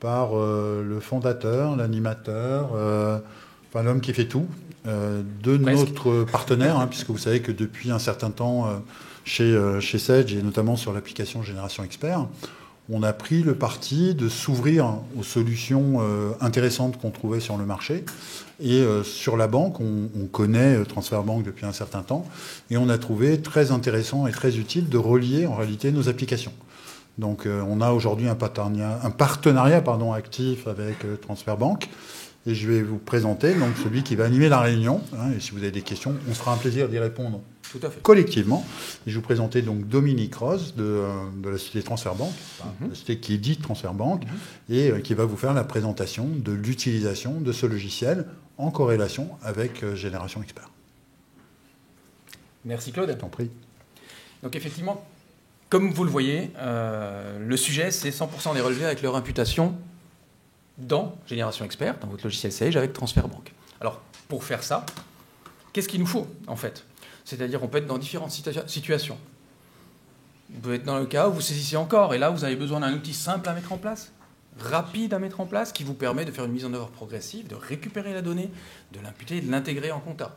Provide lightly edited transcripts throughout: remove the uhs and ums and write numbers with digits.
par le fondateur, l'animateur, enfin l'homme qui fait tout, de notre partenaire, hein, puisque vous savez que depuis un certain temps, chez Sage, et notamment sur l'application Génération Expert, on a pris le parti de s'ouvrir aux solutions intéressantes qu'on trouvait sur le marché. Et sur la banque, on connaît Transfer Bank depuis un certain temps, et on a trouvé très intéressant et très utile de relier en réalité nos applications. Donc on a aujourd'hui un partenariat actif avec Transfer Bank, et je vais vous présenter donc celui qui va animer la réunion. Hein, et si vous avez des questions, on sera un plaisir d'y répondre tout à fait collectivement. Et je vais vous présenter donc Dominique Rose de la société Transfer Bank, la société qui dit Transfer Bank, et qui va vous faire la présentation de l'utilisation de ce logiciel en corrélation avec Génération Expert. Merci Claude. Je t'en prie. Donc effectivement, comme vous le voyez, le sujet, c'est 100% des relevés avec leur imputation dans Génération Expert, dans votre logiciel Sage, avec Transfer Bank. Alors, pour faire ça, qu'est-ce qu'il nous faut, en fait? C'est-à-dire qu'on peut être dans différentes situations. Vous pouvez être dans le cas où vous saisissez encore, et là, vous avez besoin d'un outil simple à mettre en place, rapide à mettre en place, qui vous permet de faire une mise en œuvre progressive, de récupérer la donnée, de l'imputer et de l'intégrer en compta.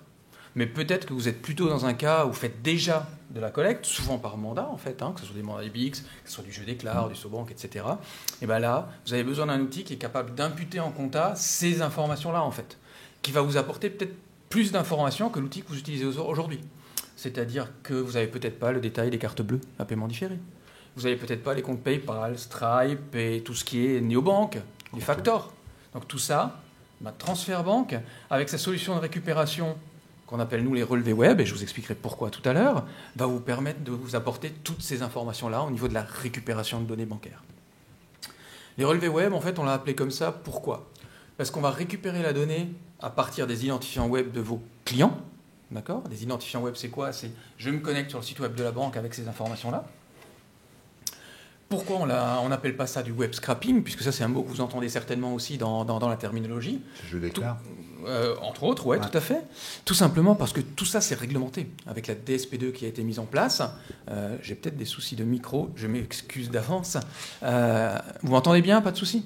Mais peut-être que vous êtes plutôt dans un cas où vous faites déjà de la collecte, souvent par mandat en fait, que ce soit des mandats IBX, que ce soit du jeu d'éclairs, du SoBank, etc. Et bien là, vous avez besoin d'un outil qui est capable d'imputer en compta ces informations-là en fait, qui va vous apporter peut-être plus d'informations que l'outil que vous utilisez aujourd'hui. C'est-à-dire que vous n'avez peut-être pas le détail des cartes bleues à paiement différé. Vous n'avez peut-être pas les comptes PayPal, Stripe et tout ce qui est néobanque, les factors. Donc tout ça, Transfer Bank, avec sa solution de récupération qu'on appelle nous les relevés web, et je vous expliquerai pourquoi tout à l'heure, va vous permettre de vous apporter toutes ces informations-là au niveau de la récupération de données bancaires. Les relevés web, en fait, on l'a appelé comme ça. Pourquoi? Parce qu'on va récupérer la donnée à partir des identifiants web de vos clients. D'accord? Des identifiants web, c'est quoi? C'est je me connecte sur le site web de la banque avec ces informations-là. Pourquoi on n'appelle pas ça du web scrapping? Puisque ça, c'est un mot que vous entendez certainement aussi dans la terminologie. Je déclare. Entre autres, ouais, tout à fait. Tout simplement parce que tout ça, c'est réglementé. Avec la DSP2 qui a été mise en place, j'ai peut-être des soucis de micro, je m'excuse d'avance. Vous m'entendez bien? Pas de souci?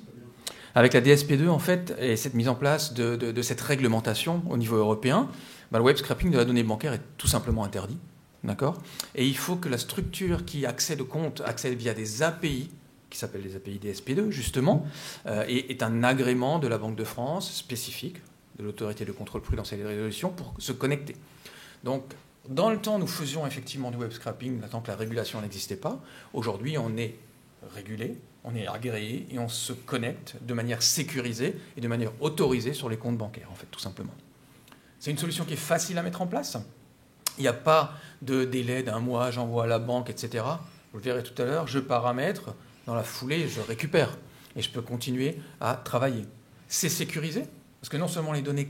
Avec la DSP2, en fait, et cette mise en place de cette réglementation au niveau européen, le web scrapping de la donnée bancaire est tout simplement interdit. D'accord? Et il faut que la structure qui accède au compte accède via des API, qui s'appellent les API DSP2, justement, et est un agrément de la Banque de France spécifique, de l'autorité de contrôle prudentiel et de résolution, pour se connecter. Donc, dans le temps, nous faisions effectivement du web scrapping, tant que la régulation n'existait pas. Aujourd'hui, on est régulé, on est agréé, et on se connecte de manière sécurisée et de manière autorisée sur les comptes bancaires, en fait, tout simplement. C'est une solution qui est facile à mettre en place. Il n'y a pas de délai d'un mois, j'envoie à la banque, etc. Vous le verrez tout à l'heure, je paramètre, dans la foulée, je récupère. Et je peux continuer à travailler. C'est sécurisé, parce que non seulement les données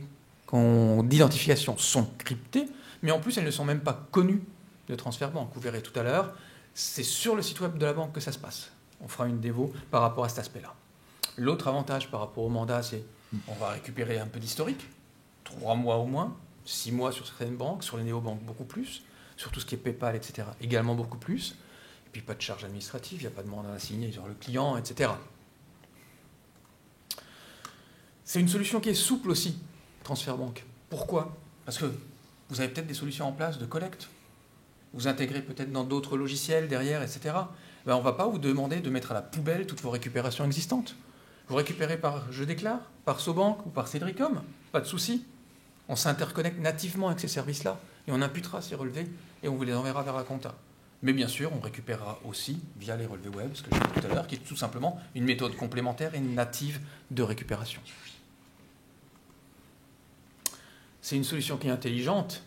d'identification sont cryptées, mais en plus, elles ne sont même pas connues de Transfer Bank. Vous verrez tout à l'heure, c'est sur le site web de la banque que ça se passe. On fera une dévo par rapport à cet aspect-là. L'autre avantage par rapport au mandat, c'est qu'on va récupérer un peu d'historique, 3 mois au moins, 6 mois sur certaines banques, sur les néobanques beaucoup plus, sur tout ce qui est PayPal, etc. également beaucoup plus. Et puis pas de charge administrative, il n'y a pas de mandat à signer sur le client, etc. C'est une solution qui est souple aussi, Transfer Bank. Pourquoi? Parce que vous avez peut-être des solutions en place de collecte. Vous intégrez peut-être dans d'autres logiciels derrière, etc. On ne va pas vous demander de mettre à la poubelle toutes vos récupérations existantes. Vous récupérez par Je déclare, par SoBank ou par Cedricom, pas de souci. On s'interconnecte nativement avec ces services-là et on imputera ces relevés et on vous les enverra vers la compta. Mais bien sûr, on récupérera aussi via les relevés web, ce que j'ai dit tout à l'heure, qui est tout simplement une méthode complémentaire et native de récupération. C'est une solution qui est intelligente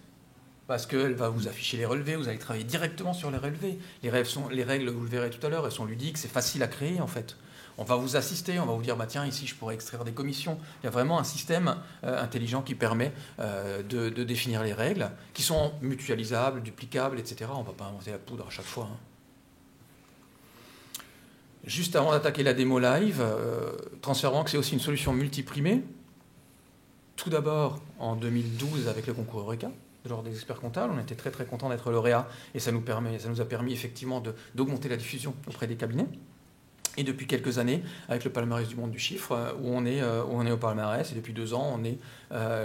parce qu'elle va vous afficher les relevés, vous allez travailler directement sur les relevés. Les règles, vous le verrez tout à l'heure, elles sont ludiques, c'est facile à créer en fait. On va vous assister, on va vous dire, tiens, ici, je pourrais extraire des commissions. Il y a vraiment un système intelligent qui permet de définir les règles, qui sont mutualisables, duplicables, etc. On ne va pas inventer la poudre à chaque fois. Juste avant d'attaquer la démo live, Transfer Bank, c'est aussi une solution multiprimée. Tout d'abord, en 2012, avec le concours Eureka, de l'ordre des experts comptables, on était très très contents d'être lauréat, et ça nous a permis effectivement d'augmenter la diffusion auprès des cabinets. Et depuis quelques années, avec le palmarès du monde du chiffre, où on est au palmarès, et depuis 2 ans, on est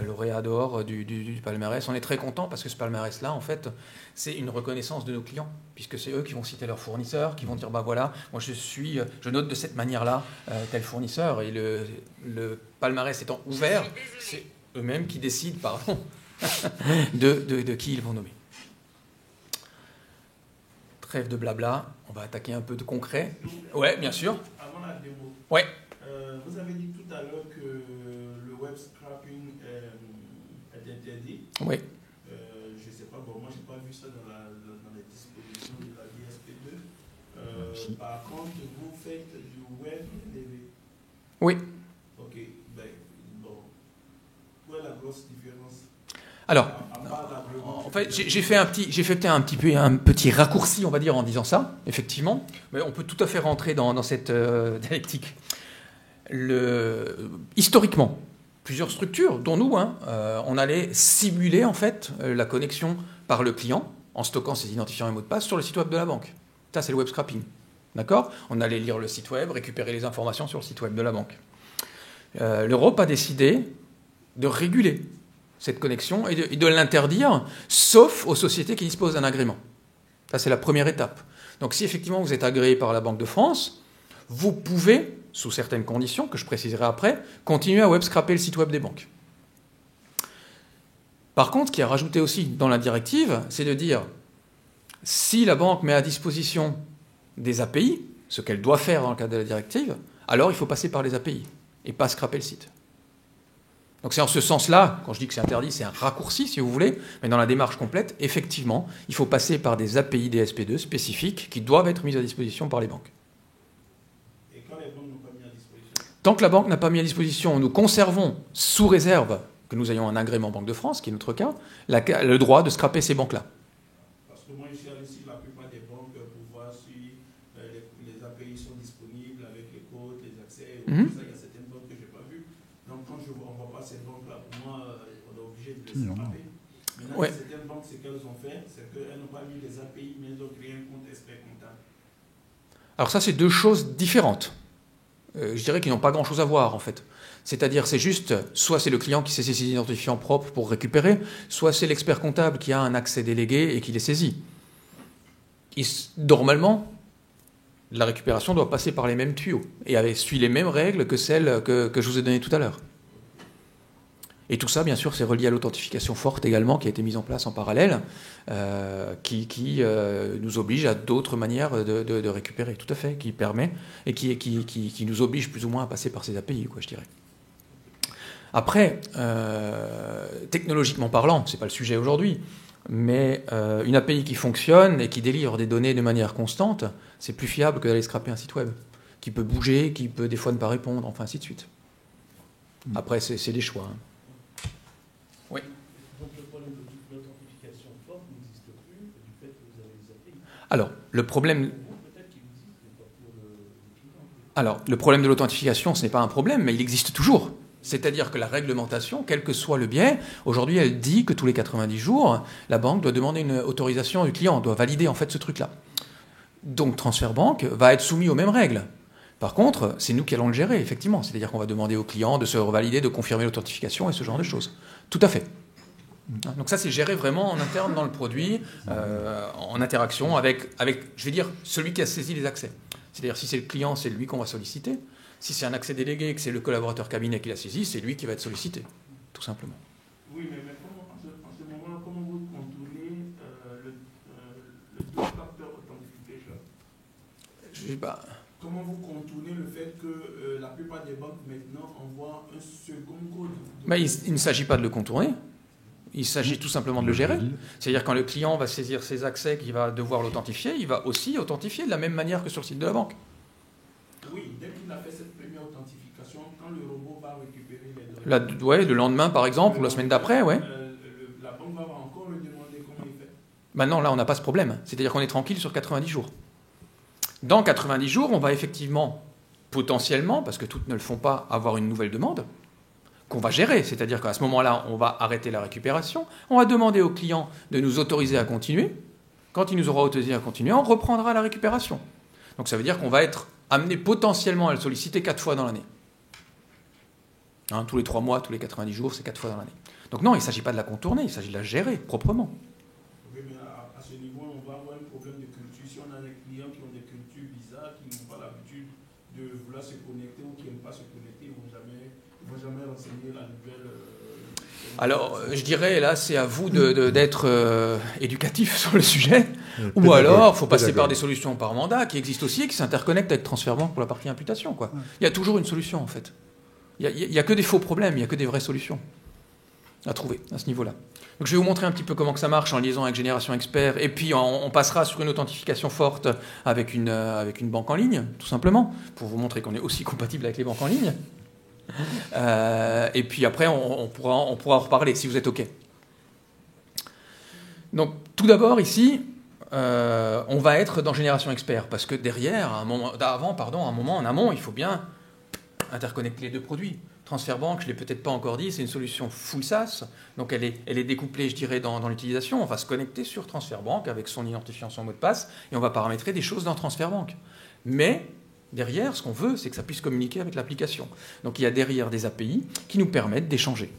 lauréat d'or du palmarès. On est très content parce que ce palmarès-là, en fait, c'est une reconnaissance de nos clients, puisque c'est eux qui vont citer leurs fournisseurs, qui vont dire, bah voilà, moi je note de cette manière-là tel fournisseur, et le palmarès étant ouvert, c'est eux-mêmes qui décident, pardon, de qui ils vont nommer. Trêve de blabla, on va attaquer un peu de concret. Ouais, bien sûr. Avant la démo, ouais. Vous avez dit tout à l'heure que le web scrapping est interdit. Oui. Je ne sais pas, bon, moi je n'ai pas vu ça dans les dispositions de la DSP2. Par contre, vous faites du web LV. Oui. Ok, bon. Où est la grosse différence? Alors, en fait, j'ai fait un petit raccourci, on va dire, en disant ça, effectivement, mais on peut tout à fait rentrer dans cette dialectique. Historiquement, plusieurs structures, dont nous, on allait simuler en fait la connexion par le client en stockant ses identifiants et mots de passe sur le site web de la banque. Ça, c'est le web scrapping. D'accord ? On allait lire le site web, récupérer les informations sur le site web de la banque. L'Europe a décidé de réguler cette connexion et de l'interdire, sauf aux sociétés qui disposent d'un agrément. Ça, c'est la première étape. Donc, si effectivement vous êtes agréé par la Banque de France, vous pouvez, sous certaines conditions, que je préciserai après, continuer à web scraper le site web des banques. Par contre, ce qui est rajouté aussi dans la directive, c'est de dire, si la banque met à disposition des API, ce qu'elle doit faire dans le cadre de la directive, alors il faut passer par les API et pas scraper le site. Donc c'est en ce sens-là, quand je dis que c'est interdit, c'est un raccourci si vous voulez, mais dans la démarche complète, effectivement, il faut passer par des API DSP2 spécifiques qui doivent être mises à disposition par les banques. Et quand les banques n'ont pas mis à disposition? Tant que la banque n'a pas mis à disposition, nous conservons, sous réserve que nous ayons un agrément Banque de France, qui est notre cas, le droit de scraper ces banques-là. Parce que moi, je suis allé sur la plupart des banques pour voir si les API sont disponibles avec les codes, les accès, tout ça. Il y a certaines banques que je n'ai pas vues. Donc quand on ne voit pas ces banques-là, pour moi, on est obligé de les scraper. Maintenant, ouais. Certaines banques, ce qu'elles ont fait, c'est qu'elles n'ont pas mis les API, mais elles ont créé un compte expert comptable. Alors ça, c'est deux choses différentes. Je dirais qu'ils n'ont pas grand-chose à voir, en fait. C'est-à-dire, c'est juste, soit c'est le client qui saisit ses identifiants propres pour récupérer, soit c'est l'expert comptable qui a un accès délégué et qui les saisit. Normalement, la récupération doit passer par les mêmes tuyaux et suit les mêmes règles que celles que je vous ai données tout à l'heure. Et tout ça, bien sûr, c'est relié à l'authentification forte également, qui a été mise en place en parallèle, qui nous oblige à d'autres manières de récupérer, tout à fait, qui permet, et qui nous oblige plus ou moins à passer par ces API, quoi, je dirais. Après, technologiquement parlant, c'est pas le sujet aujourd'hui, mais une API qui fonctionne et qui délivre des données de manière constante, c'est plus fiable que d'aller scraper un site web, qui peut bouger, qui peut des fois ne pas répondre, enfin ainsi de suite. Après, c'est des choix. Hein. Oui. Donc le problème de l'authentification forte n'existe plus du fait que vous avez les API. Alors, le problème... Peut-être qu'il existe, mais pas pour le client. Alors, le problème de l'authentification, ce n'est pas un problème, mais il existe toujours. C'est-à-dire que la réglementation, quel que soit le biais, aujourd'hui, elle dit que tous les 90 jours, la banque doit demander une autorisation du client, doit valider en fait ce truc-là. Donc, Transfert Banque va être soumis aux mêmes règles. Par contre, c'est nous qui allons le gérer, effectivement. C'est-à-dire qu'on va demander au client de se revalider, de confirmer l'authentification et ce genre de choses. Tout à fait. Donc ça, c'est géré vraiment en interne dans le produit, en interaction avec, je vais dire, celui qui a saisi les accès. C'est-à-dire, si c'est le client, c'est lui qu'on va solliciter. Si c'est un accès délégué et que c'est le collaborateur cabinet qui l'a saisi, c'est lui qui va être sollicité, tout simplement. Oui, mais comment, en ce moment-là, comment vous contrôlez le deux-factor authentification? Je sais pas. Comment vous contournez le fait que la plupart des banques maintenant envoient un second code? Mais il ne s'agit pas de le contourner. Il s'agit tout simplement de le gérer. C'est-à-dire quand le client va saisir ses accès, qu'il va devoir l'authentifier, il va aussi authentifier de la même manière que sur le site de la banque. Oui, dès qu'il a fait cette première authentification, quand le robot va récupérer les données... Ouais, le lendemain par exemple, ou la semaine d'après, ouais. La banque va encore lui demander comment il fait. Maintenant, là, on n'a pas ce problème. C'est-à-dire qu'on est tranquille sur 90 jours. Dans 90 jours, on va effectivement, potentiellement, parce que toutes ne le font pas, avoir une nouvelle demande qu'on va gérer. C'est-à-dire qu'à ce moment-là, on va arrêter la récupération, on va demander au client de nous autoriser à continuer. Quand il nous aura autorisé à continuer, on reprendra la récupération. Donc ça veut dire qu'on va être amené potentiellement à le solliciter 4 fois dans l'année. Tous les 3 mois, tous les 90 jours, c'est 4 fois dans l'année. Donc non, il ne s'agit pas de la contourner, il s'agit de la gérer proprement. Oui, mais à ce niveau, on va avoir un problème de culture. Si on a des clients qui ont des cultures bizarres, qui n'ont pas l'habitude de vouloir se connecter ou qui n'aiment pas se connecter, ils ne vont jamais renseigner la nouvelle... Alors, je dirais, là, c'est à vous d'être éducatif sur le sujet. Ou alors, il faut passer par des solutions par mandat qui existent aussi et qui s'interconnectent avec TransferBank pour la partie imputation, quoi. Il y a toujours une solution, en fait. Il n'y a que des faux problèmes, il n'y a que des vraies solutions à trouver à ce niveau-là. Donc, je vais vous montrer un petit peu comment que ça marche en liaison avec Génération Expert. Et puis, on passera sur une authentification forte avec une banque en ligne, tout simplement, pour vous montrer qu'on est aussi compatible avec les banques en ligne. Et puis après, on pourra en reparler si vous êtes OK. Donc, tout d'abord, ici, on va être dans Génération Expert parce que derrière, un moment en amont, il faut bien interconnecter les deux produits. TransferBank, je ne l'ai peut-être pas encore dit, c'est une solution full SaaS. Donc, elle est découplée, je dirais, dans l'utilisation. On va se connecter sur TransferBank avec son identifiant, son mot de passe, et on va paramétrer des choses dans TransferBank. Mais derrière, ce qu'on veut, c'est que ça puisse communiquer avec l'application. Donc, il y a derrière des API qui nous permettent d'échanger.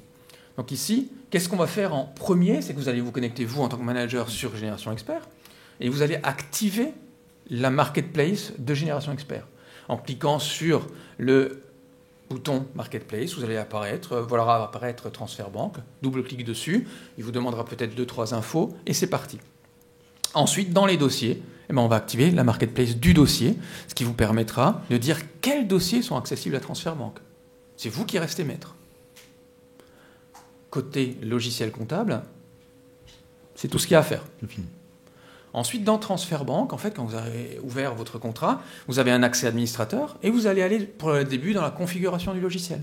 Donc ici, qu'est-ce qu'on va faire en premier? C'est que vous allez vous connecter, vous, en tant que manager, sur Génération Expert, et vous allez activer la marketplace de Génération Expert. En cliquant sur le bouton Marketplace, vous allez apparaître TransferBank, double-clic dessus, il vous demandera peut-être 2-3 infos, et c'est parti. Ensuite, dans les dossiers, on va activer la marketplace du dossier, ce qui vous permettra de dire quels dossiers sont accessibles à TransferBank. C'est vous qui restez maître. Côté logiciel comptable, c'est tout ce qu'il y a à faire. C'est fini. Ensuite, dans TransferBank, en fait, quand vous avez ouvert votre contrat, vous avez un accès administrateur et vous allez aller pour le début dans la configuration du logiciel.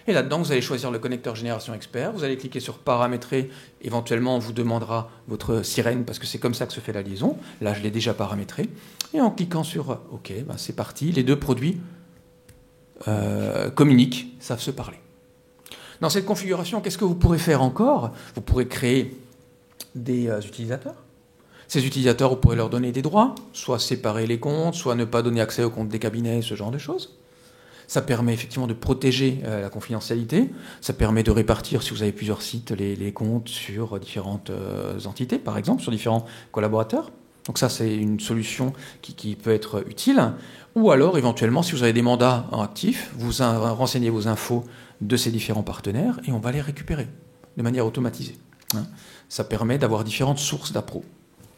Et là-dedans, vous allez choisir le connecteur Génération Expert, vous allez cliquer sur Paramétrer, éventuellement on vous demandera votre sirène parce que c'est comme ça que se fait la liaison. Là, je l'ai déjà paramétré. Et en cliquant sur OK, c'est parti, les deux produits communiquent, savent se parler. Dans cette configuration, qu'est-ce que vous pourrez faire encore? Vous pourrez créer des utilisateurs. Ces utilisateurs, vous pourrez leur donner des droits, soit séparer les comptes, soit ne pas donner accès aux comptes des cabinets, ce genre de choses. Ça permet effectivement de protéger la confidentialité. Ça permet de répartir, si vous avez plusieurs sites, les comptes sur différentes entités, par exemple, sur différents collaborateurs. Donc ça, c'est une solution qui peut être utile. Ou alors, éventuellement, si vous avez des mandats en actif, vous renseignez vos infos de ces différents partenaires et on va les récupérer de manière automatisée. Ça permet d'avoir différentes sources d'appro.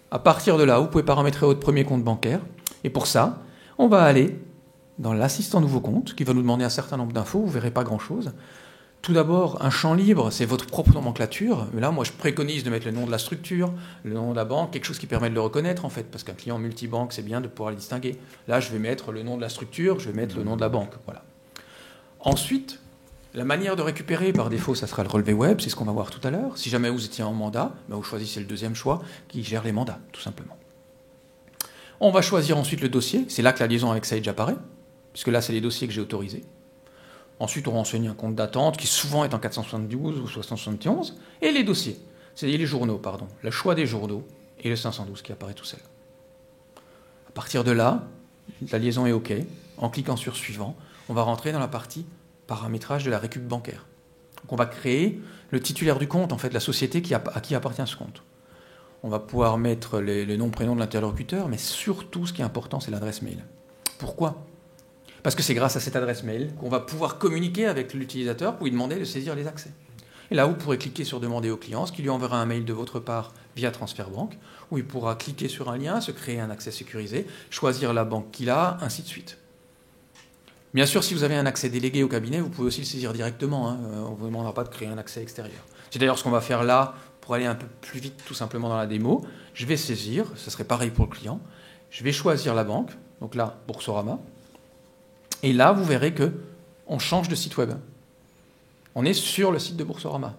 À partir de là, vous pouvez paramétrer votre premier compte bancaire. Et pour ça, on va aller dans l'assistant nouveau compte, qui va nous demander un certain nombre d'infos. Vous ne verrez pas grand-chose. Tout d'abord, un champ libre, c'est votre propre nomenclature. Mais là, moi, je préconise de mettre le nom de la structure, le nom de la banque, quelque chose qui permet de le reconnaître, en fait, parce qu'un client multibanque, c'est bien de pouvoir le distinguer. Là, je vais mettre le nom de la structure, je vais mettre le nom de la banque. Voilà. Ensuite, la manière de récupérer, par défaut, ça sera le relevé web, c'est ce qu'on va voir tout à l'heure. Si jamais vous étiez en mandat, vous choisissez le deuxième choix, qui gère les mandats, tout simplement. On va choisir ensuite le dossier. C'est là que la liaison avec Sage apparaît, puisque là, c'est les dossiers que j'ai autorisés. Ensuite, on renseigne un compte d'attente qui souvent est en 472 ou 671. Et les dossiers, c'est-à-dire les journaux, pardon. Le choix des journaux et le 512 qui apparaît tout seul. À partir de là, la liaison est OK. En cliquant sur Suivant, on va rentrer dans la partie paramétrage de la récup bancaire. Donc on va créer le titulaire du compte, en fait, la société à qui appartient ce compte. On va pouvoir mettre les noms, prénoms de l'interlocuteur, mais surtout, ce qui est important, c'est l'adresse mail. Pourquoi ? Parce que c'est grâce à cette adresse mail qu'on va pouvoir communiquer avec l'utilisateur pour lui demander de saisir les accès. Et là, vous pourrez cliquer sur Demander au client, ce qui lui enverra un mail de votre part via TransferBank, où il pourra cliquer sur un lien, se créer un accès sécurisé, choisir la banque qu'il a, ainsi de suite. Bien sûr, si vous avez un accès délégué au cabinet, vous pouvez aussi le saisir directement. On ne vous demandera pas de créer un accès extérieur. C'est d'ailleurs ce qu'on va faire là, pour aller un peu plus vite tout simplement dans la démo. Je vais saisir, ce serait pareil pour le client. Je vais choisir la banque, donc là, Boursorama. Et là, vous verrez qu'on change de site web. On est sur le site de Boursorama.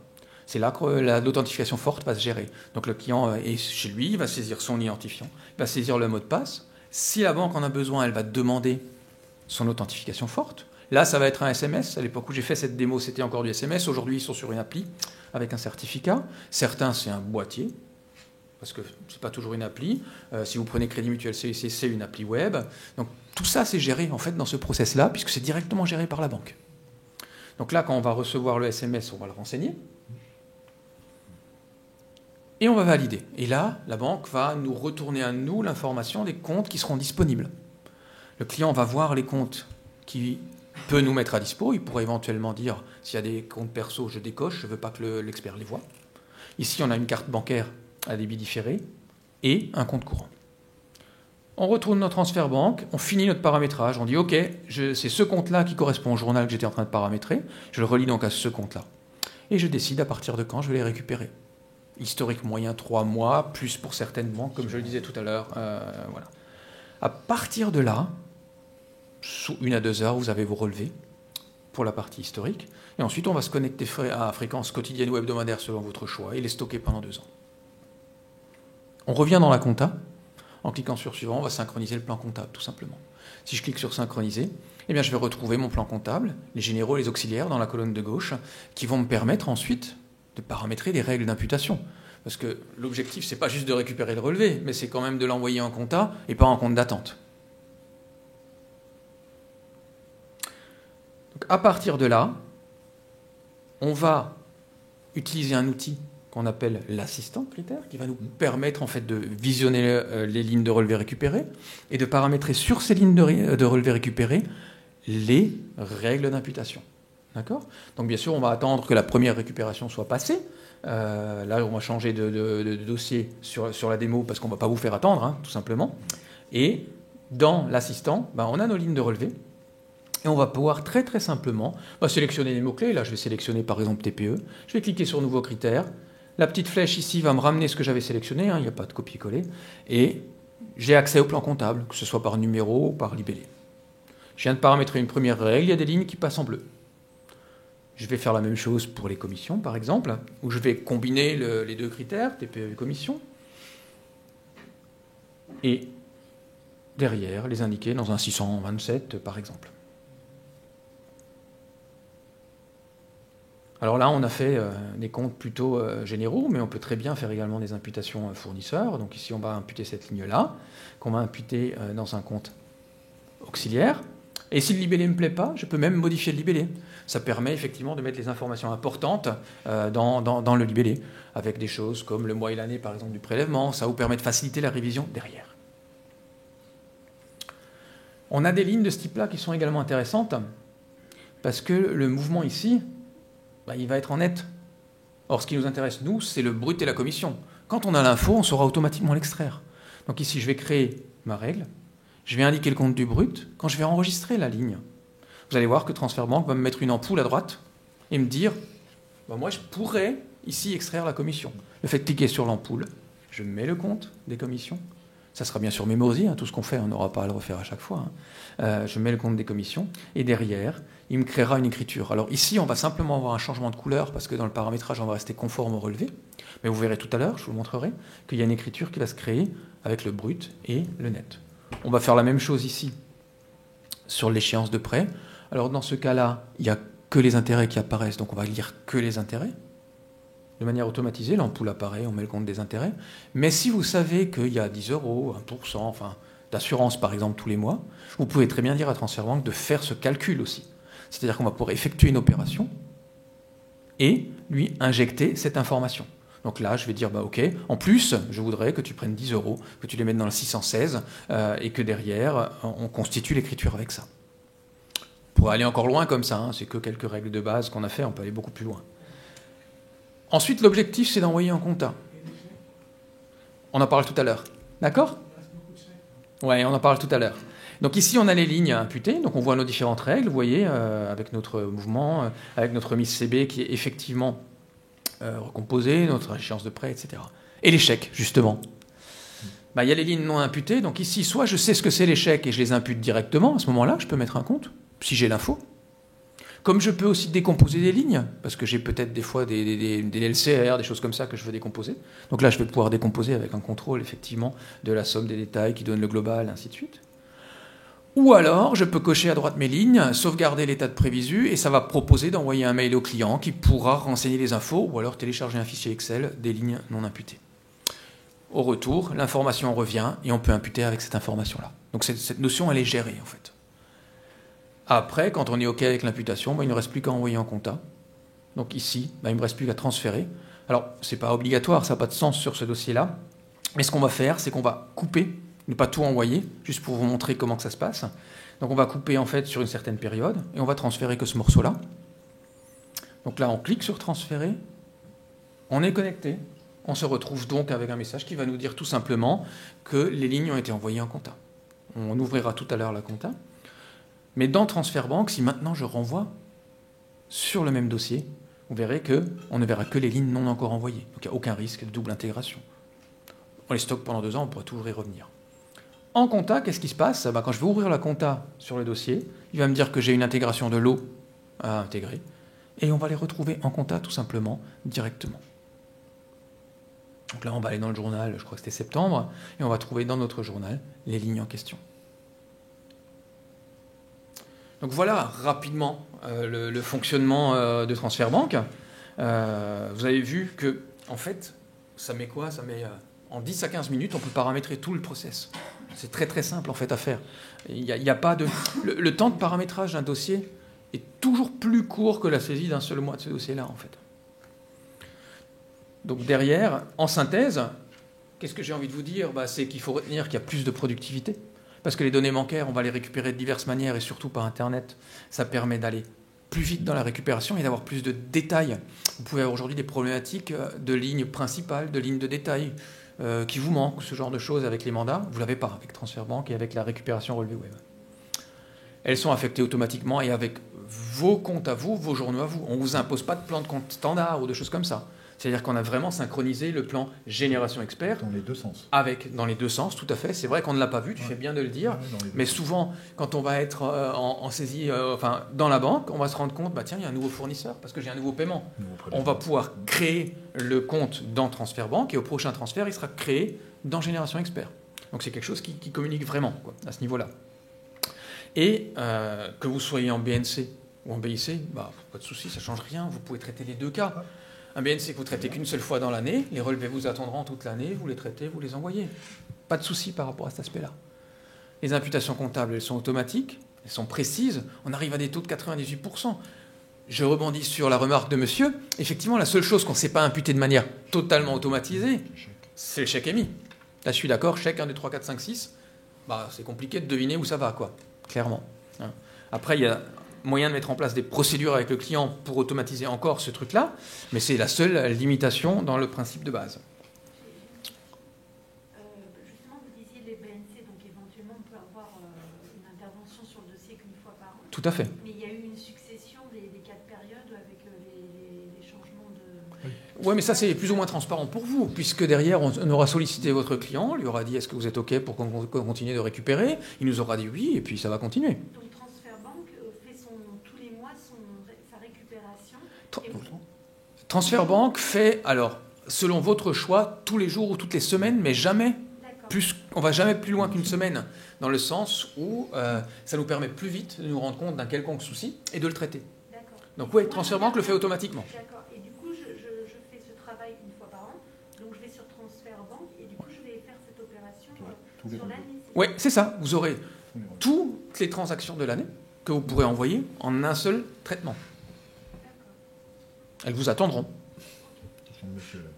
C'est là que l'authentification forte va se gérer. Donc le client est chez lui, il va saisir son identifiant, il va saisir le mot de passe. Si la banque en a besoin, elle va demander son authentification forte. Là, ça va être un SMS. À l'époque où j'ai fait cette démo, c'était encore du SMS. Aujourd'hui, ils sont sur une appli avec un certificat. Certains, c'est un boîtier. parce que ce n'est pas toujours une appli. Si vous prenez Crédit Mutuel CIC, c'est une appli web. Donc tout ça, c'est géré en fait dans ce process-là, puisque c'est directement géré par la banque. Donc là, quand on va recevoir le SMS, on va le renseigner. Et on va valider. Et là, la banque va nous retourner à nous l'information des comptes qui seront disponibles. Le client va voir les comptes qu'il peut nous mettre à dispo. Il pourrait éventuellement dire, s'il y a des comptes perso, je décoche, je ne veux pas que l'expert les voie. Ici, on a une carte bancaire à débit différé et un compte courant. On retourne notre transfert banque, on finit notre paramétrage, on dit OK, c'est ce compte-là qui correspond au journal que j'étais en train de paramétrer, je le relie donc à ce compte-là. Et je décide à partir de quand je vais les récupérer. Historique moyen 3 mois, plus pour certaines banques, comme je le disais tout à l'heure. Voilà. À partir de là, sous 1 à 2 heures, vous avez vos relevés pour la partie historique. Et ensuite, on va se connecter à fréquence quotidienne ou hebdomadaire selon votre choix et les stocker pendant 2 ans. On revient dans la compta. En cliquant sur suivant, on va synchroniser le plan comptable, tout simplement. Si je clique sur synchroniser, eh bien, je vais retrouver mon plan comptable, les généraux et les auxiliaires dans la colonne de gauche, qui vont me permettre ensuite de paramétrer des règles d'imputation. Parce que l'objectif, ce n'est pas juste de récupérer le relevé, mais c'est quand même de l'envoyer en compta et pas en compte d'attente. Donc, à partir de là, on va utiliser un outil qu'on appelle l'assistant critère, qui va nous permettre en fait de visionner les lignes de relevé récupérées et de paramétrer sur ces lignes de relevé récupérées les règles d'imputation. D'accord ? Donc bien sûr, on va attendre que la première récupération soit passée. Là, on va changer de dossier sur la démo parce qu'on ne va pas vous faire attendre, hein, tout simplement. Et dans l'assistant, on a nos lignes de relevé. Et on va pouvoir très très simplement sélectionner les mots-clés. Là, je vais sélectionner par exemple TPE. Je vais cliquer sur Nouveau critère. La petite flèche ici va me ramener ce que j'avais sélectionné, hein, il n'y a pas de copier-coller. Et j'ai accès au plan comptable, que ce soit par numéro ou par libellé. Je viens de paramétrer une première règle, il y a des lignes qui passent en bleu. Je vais faire la même chose pour les commissions, par exemple, où je vais combiner les deux critères, TPE et commission. Et derrière, les indiquer dans un 627, par exemple. Alors là, on a fait des comptes plutôt généraux, mais on peut très bien faire également des imputations fournisseurs. Donc ici, on va imputer cette ligne-là, qu'on va imputer dans un compte auxiliaire. Et si le libellé ne me plaît pas, je peux même modifier le libellé. Ça permet effectivement de mettre les informations importantes dans le libellé, avec des choses comme le mois et l'année, par exemple, du prélèvement. Ça vous permet de faciliter la révision derrière. On a des lignes de ce type-là qui sont également intéressantes, parce que le mouvement ici, il va être en net. Or, ce qui nous intéresse, nous, c'est le brut et la commission. Quand on a l'info, on saura automatiquement l'extraire. Donc ici, je vais créer ma règle. Je vais indiquer le compte du brut. Quand je vais enregistrer la ligne, vous allez voir que Transfert Banque va me mettre une ampoule à droite et me dire, moi, je pourrais ici extraire la commission. Le fait de cliquer sur l'ampoule, je mets le compte des commissions. Ça sera bien sûr Memory, hein, tout ce qu'on fait, on n'aura pas à le refaire à chaque fois. Hein. Je mets le compte des commissions, et derrière, il me créera une écriture. Alors ici, on va simplement avoir un changement de couleur, parce que dans le paramétrage, on va rester conforme au relevé. Mais vous verrez tout à l'heure, je vous montrerai, qu'il y a une écriture qui va se créer avec le brut et le net. On va faire la même chose ici, sur l'échéance de prêt. Alors dans ce cas-là, il n'y a que les intérêts qui apparaissent, donc on va lire que les intérêts. De manière automatisée, l'ampoule apparaît, on met le compte des intérêts. Mais si vous savez qu'il y a 10 €, 1%, enfin, d'assurance par exemple tous les mois, vous pouvez très bien dire à Transfert Banque de faire ce calcul aussi. C'est-à-dire qu'on va pouvoir effectuer une opération et lui injecter cette information. Donc là, je vais dire, OK, en plus, je voudrais que tu prennes 10 €, que tu les mettes dans le 616 et que derrière, on constitue l'écriture avec ça. Pour aller encore loin comme ça, hein, c'est que quelques règles de base qu'on a fait, on peut aller beaucoup plus loin. Ensuite, l'objectif, c'est d'envoyer en compta. On en parle tout à l'heure. D'accord ? Oui, on en parle tout à l'heure. Donc ici, on a les lignes à imputer. Donc on voit nos différentes règles, vous voyez, avec notre mouvement, avec notre mise CB qui est effectivement recomposée, notre échéance de prêt, etc. Et les chèques, justement. Il y a les lignes non imputées. Donc ici, soit je sais ce que c'est les chèques et je les impute directement. À ce moment-là, je peux mettre un compte, si j'ai l'info. Comme je peux aussi décomposer des lignes, parce que j'ai peut-être des fois des LCR, des choses comme ça que je veux décomposer. Donc là, je vais pouvoir décomposer avec un contrôle, effectivement, de la somme des détails qui donne le global, ainsi de suite. Ou alors, je peux cocher à droite mes lignes, sauvegarder l'état de prévisu, et ça va proposer d'envoyer un mail au client qui pourra renseigner les infos, ou alors télécharger un fichier Excel des lignes non imputées. Au retour, l'information revient et on peut imputer avec cette information-là. Donc cette notion, elle est gérée en fait. Après, quand on est OK avec l'imputation, il ne reste plus qu'à envoyer en compta. Donc ici, il ne me reste plus qu'à transférer. Alors, ce n'est pas obligatoire, ça n'a pas de sens sur ce dossier-là. Mais ce qu'on va faire, c'est qu'on va couper, ne pas tout envoyer, juste pour vous montrer comment que ça se passe. Donc on va couper en fait sur une certaine période et on va transférer que ce morceau-là. Donc là, on clique sur transférer, on est connecté. On se retrouve donc avec un message qui va nous dire tout simplement que les lignes ont été envoyées en compta. On ouvrira tout à l'heure la compta. Mais dans Transfert Banque, si maintenant je renvoie sur le même dossier, vous verrez qu'on ne verra que les lignes non encore envoyées. Donc il n'y a aucun risque de double intégration. On les stocke pendant 2 ans, on pourra toujours y revenir. En compta, qu'est-ce qui se passe ? Quand je vais ouvrir la compta sur le dossier, il va me dire que j'ai une intégration de lot à intégrer. Et on va les retrouver en compta tout simplement, directement. Donc là, on va aller dans le journal, je crois que c'était septembre, et on va trouver dans notre journal les lignes en question. Donc voilà rapidement le fonctionnement de Transfert Banque. Vous avez vu que, en fait, ça met quoi ? Ça met en 10 à 15 minutes, on peut paramétrer tout le process. C'est très très simple en fait à faire. Il y a pas de... le temps de paramétrage d'un dossier est toujours plus court que la saisie d'un seul mois de ce dossier-là en fait. Donc derrière, en synthèse, qu'est-ce que j'ai envie de vous dire ? C'est qu'il faut retenir qu'il y a plus de productivité. Parce que les données bancaires, on va les récupérer de diverses manières et surtout par Internet. Ça permet d'aller plus vite dans la récupération et d'avoir plus de détails. Vous pouvez avoir aujourd'hui des problématiques de lignes principales, de lignes de détail qui vous manquent, ce genre de choses avec les mandats. Vous ne l'avez pas avec Transfert Banque et avec la récupération relevée web. Elles sont affectées automatiquement et avec vos comptes à vous, vos journaux à vous. On ne vous impose pas de plan de compte standard ou de choses comme ça. C'est-à-dire qu'on a vraiment synchronisé le plan Génération Expert. Dans les deux sens. Dans les deux sens, tout à fait. C'est vrai qu'on ne l'a pas vu, tu fais bien de le dire. Mais souvent, quand on va être en saisie, dans la banque, on va se rendre compte, tiens, il y a un nouveau fournisseur, parce que j'ai un nouveau paiement. On va pouvoir créer le compte dans Transfert Banque, et au prochain transfert, il sera créé dans Génération Expert. Donc c'est quelque chose qui communique vraiment à ce niveau-là. Et que vous soyez en BNC ou en BIC, pas de souci, ça ne change rien. Vous pouvez traiter les deux cas. Un BNC que vous traitez qu'une seule fois dans l'année, les relevés vous attendront toute l'année, vous les traitez, vous les envoyez. Pas de souci par rapport à cet aspect-là. Les imputations comptables, elles sont automatiques, elles sont précises, on arrive à des taux de 98%. Je rebondis sur la remarque de monsieur. Effectivement, la seule chose qu'on ne sait pas imputer de manière totalement automatisée, c'est le chèque émis. Là, je suis d'accord, chèque 1, 2, 3, 4, 5, 6, c'est compliqué de deviner où ça va, clairement. Après, il y a moyen de mettre en place des procédures avec le client pour automatiser encore ce truc-là, mais c'est la seule limitation dans le principe de base. Justement, vous disiez les BNC, donc éventuellement on peut avoir une intervention sur le dossier qu'une fois par an. Tout à fait. Mais il y a eu une succession des 4 périodes avec les changements de... Oui, mais ça c'est plus ou moins transparent pour vous, puisque derrière on aura sollicité votre client, on lui aura dit est-ce que vous êtes OK pour qu'on continue de récupérer, il nous aura dit oui, et puis ça va continuer. Donc Transfert Banque fait tous les mois sa récupération. Transfert Banque fait, alors, selon votre choix, tous les jours ou toutes les semaines, mais jamais plus, on va jamais plus loin qu'une semaine, dans le sens où ça nous permet plus vite de nous rendre compte d'un quelconque souci et de le traiter. D'accord. Donc oui, Transfert Banque le fait automatiquement. D'accord. Et du coup, je fais ce travail une fois par an, donc je vais sur Transfert Banque et du coup, je vais faire cette opération sur l'année. Oui, c'est ça. Vous aurez toutes les transactions de l'année que vous pourrez envoyer en un seul traitement. Elles vous attendront. Monsieur, là.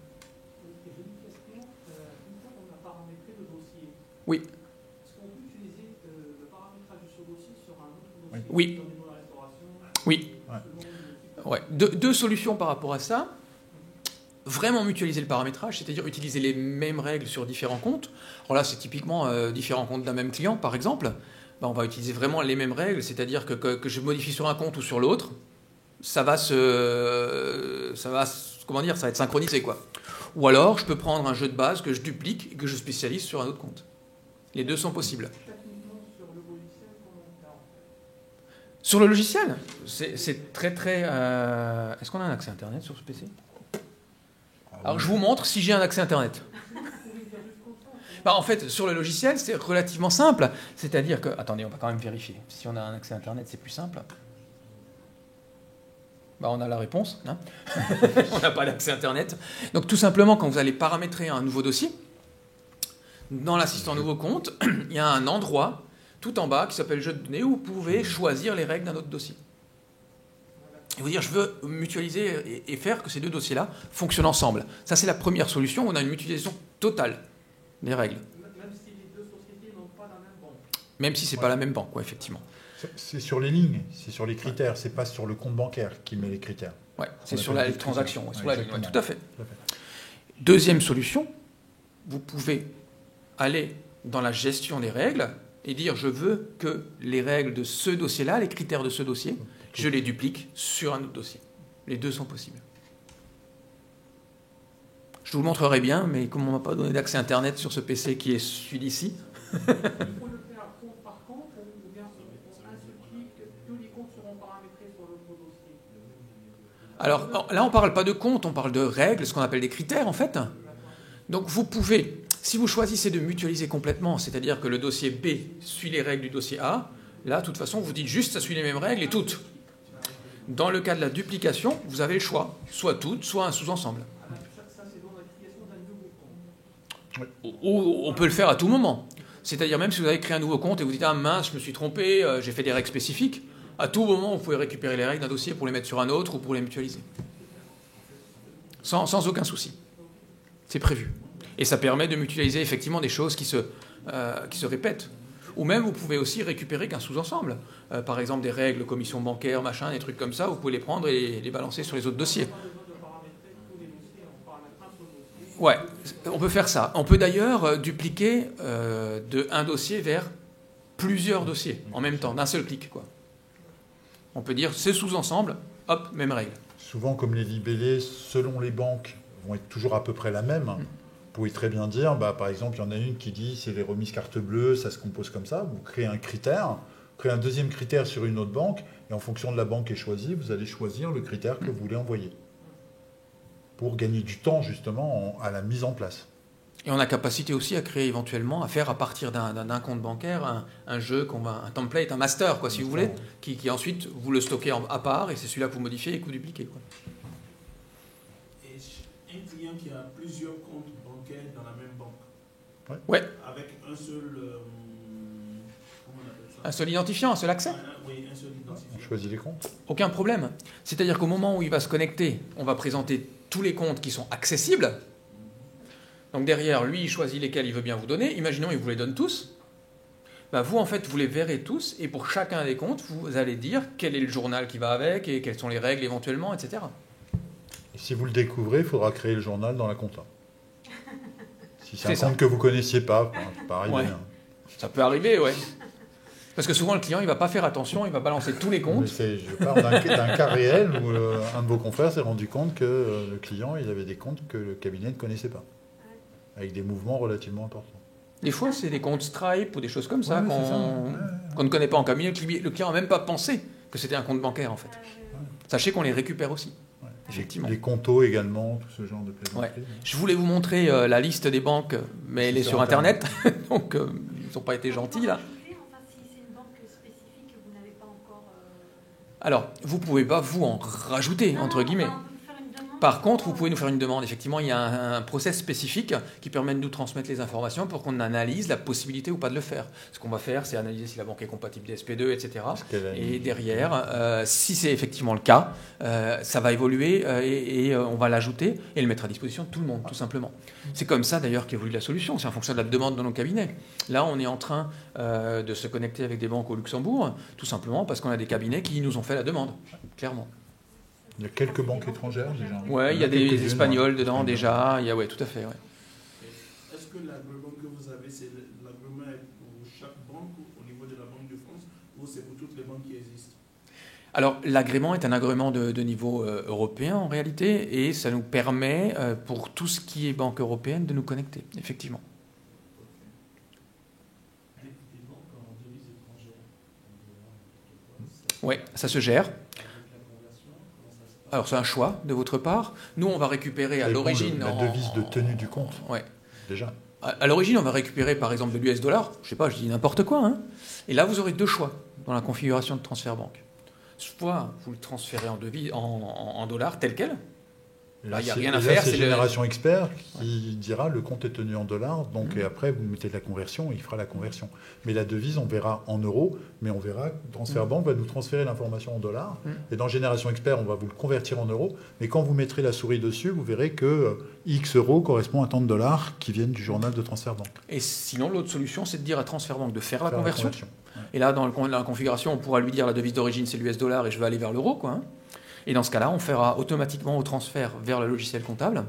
J'ai une question. Une fois qu'on a paramétré le dossier, est-ce qu'on peut utiliser le paramétrage de ce dossier sur un autre dossier? Oui. Oui. Ouais. Deux solutions par rapport à ça. Vraiment mutualiser le paramétrage, c'est-à-dire utiliser les mêmes règles sur différents comptes. Alors là, c'est typiquement différents comptes d'un même client, par exemple. On va utiliser vraiment les mêmes règles, c'est-à-dire que je modifie sur un compte ou sur l'autre, ça va être synchronisé, Ou alors, je peux prendre un jeu de base que je duplique et que je spécialise sur un autre compte. Les deux sont possibles. Sur le logiciel, c'est très très... Est-ce qu'on a un accès Internet sur ce PC ? Alors, je vous montre si j'ai un accès Internet. En fait, sur le logiciel, c'est relativement simple. C'est-à-dire que... Attendez, on va quand même vérifier. Si on a un accès Internet, c'est plus simple. On a la réponse. On n'a pas d'accès Internet. Donc, tout simplement, quand vous allez paramétrer un nouveau dossier, Dans l'assistant nouveau compte, il y a un endroit tout en bas qui s'appelle jeu de données où vous pouvez choisir les règles d'un autre dossier. Et vous dire, je veux mutualiser et faire que ces deux dossiers-là fonctionnent ensemble. Ça, c'est la première solution. On a une mutualisation totale des règles. Même si les deux sociétés n'ont pas la même banque. Même si ce n'est pas la même banque, ouais, effectivement. C'est sur les lignes, c'est sur les critères, c'est pas sur le compte bancaire qui met les critères. Ouais, c'est sur la transaction, ouais, sur la ligne, ouais, tout à fait. Tout à fait. Deuxième solution, vous pouvez aller dans la gestion des règles et dire je veux que les règles de ce dossier-là, les critères de ce dossier, je les duplique sur un autre dossier. Les deux sont possibles. Je vous le montrerai bien, mais comme on ne m'a pas donné d'accès Internet sur ce PC qui est celui d'ici. Il faut le faire compte par compte ou bien un seul clic, tous les comptes seront paramétrés sur l'autre dossier. Alors là, on ne parle pas de compte, on parle de règles, ce qu'on appelle des critères en fait. Donc vous pouvez, si vous choisissez de mutualiser complètement, c'est-à-dire que le dossier B suit les règles du dossier A, là, de toute façon, vous dites juste ça suit les mêmes règles et toutes. Dans le cas de la duplication, vous avez le choix, soit toutes, soit un sous-ensemble. Ça, c'est dans la création d'un nouveau compte. Ou on peut le faire à tout moment. C'est-à-dire même si vous avez créé un nouveau compte et vous dites « Ah mince, je me suis trompé, j'ai fait des règles spécifiques », à tout moment, vous pouvez récupérer les règles d'un dossier pour les mettre sur un autre ou pour les mutualiser. Sans aucun souci. C'est prévu. Et ça permet de mutualiser effectivement des choses qui se répètent. Ou même, vous pouvez aussi récupérer qu'un sous-ensemble. Par exemple, des règles, commission bancaire, machin, des trucs comme ça, vous pouvez les prendre et les balancer sur les autres dossiers. Ouais, on peut faire ça. On peut d'ailleurs dupliquer de un dossier vers plusieurs dossiers en même temps, d'un seul clic, quoi. On peut dire, c'est sous-ensemble, hop, même règle. Souvent, comme les libellés, selon les banques, vont être toujours à peu près la même. Vous pouvez très bien dire, par exemple, il y en a une qui dit c'est les remises carte bleue, ça se compose comme ça. Vous créez un critère, créez un deuxième critère sur une autre banque, et en fonction de la banque qui est choisie, vous allez choisir le critère que vous voulez envoyer. Pour gagner du temps, justement, à la mise en place. Et on a capacité aussi à créer éventuellement, à faire à partir d'un compte bancaire un jeu, un template, un master, quoi, si vous voulez, qui ensuite vous le stockez à part, et c'est celui-là que vous modifiez et que vous dupliquez, quoi. Et un client qui a plusieurs comptes bancaires dans la même banque. Ouais. Avec un seul. Comment on appelle ça? Un seul identifiant, un seul accès. Oui, un seul identifiant. On choisit les comptes. Aucun problème. C'est-à-dire qu'au moment où il va se connecter, on va présenter tous les comptes qui sont accessibles. Donc derrière, lui, il choisit lesquels il veut bien vous donner. Imaginons, il vous les donne tous. Vous, en fait, vous les verrez tous. Et pour chacun des comptes, vous allez dire quel est le journal qui va avec et quelles sont les règles éventuellement, etc. Et si vous le découvrez, il faudra créer le journal dans la compta. Si c'est un compte que vous ne connaissiez pas, ça peut arriver. Ouais. Ça peut arriver, ouais. Parce que souvent, le client, il ne va pas faire attention, il va balancer tous les comptes. Je parle d'un cas réel où un de vos confrères s'est rendu compte que le client, il avait des comptes que le cabinet ne connaissait pas. Avec des mouvements relativement importants. Des fois, c'est des comptes Stripe ou des choses comme ça qu'on ne connaît pas en cabinet. Le client n'a même pas pensé que c'était un compte bancaire, en fait. Sachez qu'on les récupère aussi. Ouais. Effectivement. Les comptos également, tout ce genre de plaisanteries. Ouais. Je voulais vous montrer la liste des banques, mais elle est sur Internet. Donc, ils n'ont pas été gentils, là. Alors, vous ne pouvez pas vous en rajouter, entre guillemets. Par contre, vous pouvez nous faire une demande. Effectivement, il y a un process spécifique qui permet de nous transmettre les informations pour qu'on analyse la possibilité ou pas de le faire. Ce qu'on va faire, c'est analyser si la banque est compatible DSP2, etc. Et derrière, si c'est effectivement le cas, ça va évoluer et on va l'ajouter et le mettre à disposition de tout le monde, tout simplement. C'est comme ça, d'ailleurs, qu'évolue la solution. C'est en fonction de la demande de nos cabinets. Là, on est en train de se connecter avec des banques au Luxembourg, tout simplement parce qu'on a des cabinets qui nous ont fait la demande, clairement. Il y a quelques banques étrangères déjà. Oui, il y a des Espagnols dedans déjà. Oui, tout à fait. Ouais. Est-ce que l'agrément que vous avez, c'est l'agrément pour chaque banque au niveau de la Banque de France ou c'est pour toutes les banques qui existent? Alors, l'agrément est un agrément de niveau européen en réalité et ça nous permet, pour tout ce qui est banque européenne, de nous connecter, effectivement. Des banques en devises étrangères? Oui, ça se gère. Alors, c'est un choix de votre part. Nous, on va récupérer à l'origine... La devise de tenue du compte, ouais. déjà. À l'origine, on va récupérer, par exemple, de l'US dollar. Je sais pas, je dis n'importe quoi. Hein. Et là, vous aurez deux choix dans la configuration de transfert banque. Soit vous le transférez en dollars tel quel, Là, il n'y a rien à faire. C'est Génération Expert qui dira le compte est tenu en dollars, donc et après vous mettez de la conversion, il fera la conversion. Mais la devise, on verra en euros, mais on verra que Transfert Banque va nous transférer l'information en dollars. Et dans Génération Expert, on va vous le convertir en euros. Mais quand vous mettrez la souris dessus, vous verrez que X euros correspond à tant de dollars qui viennent du journal de Transfert Banque. Et sinon, l'autre solution, c'est de dire à Transfert Banque de faire la conversion. Ouais. Et là, dans la configuration, on pourra lui dire la devise d'origine, c'est l'US dollar et je vais aller vers l'euro, quoi. Et dans ce cas-là, on fera automatiquement au transfert vers le logiciel comptable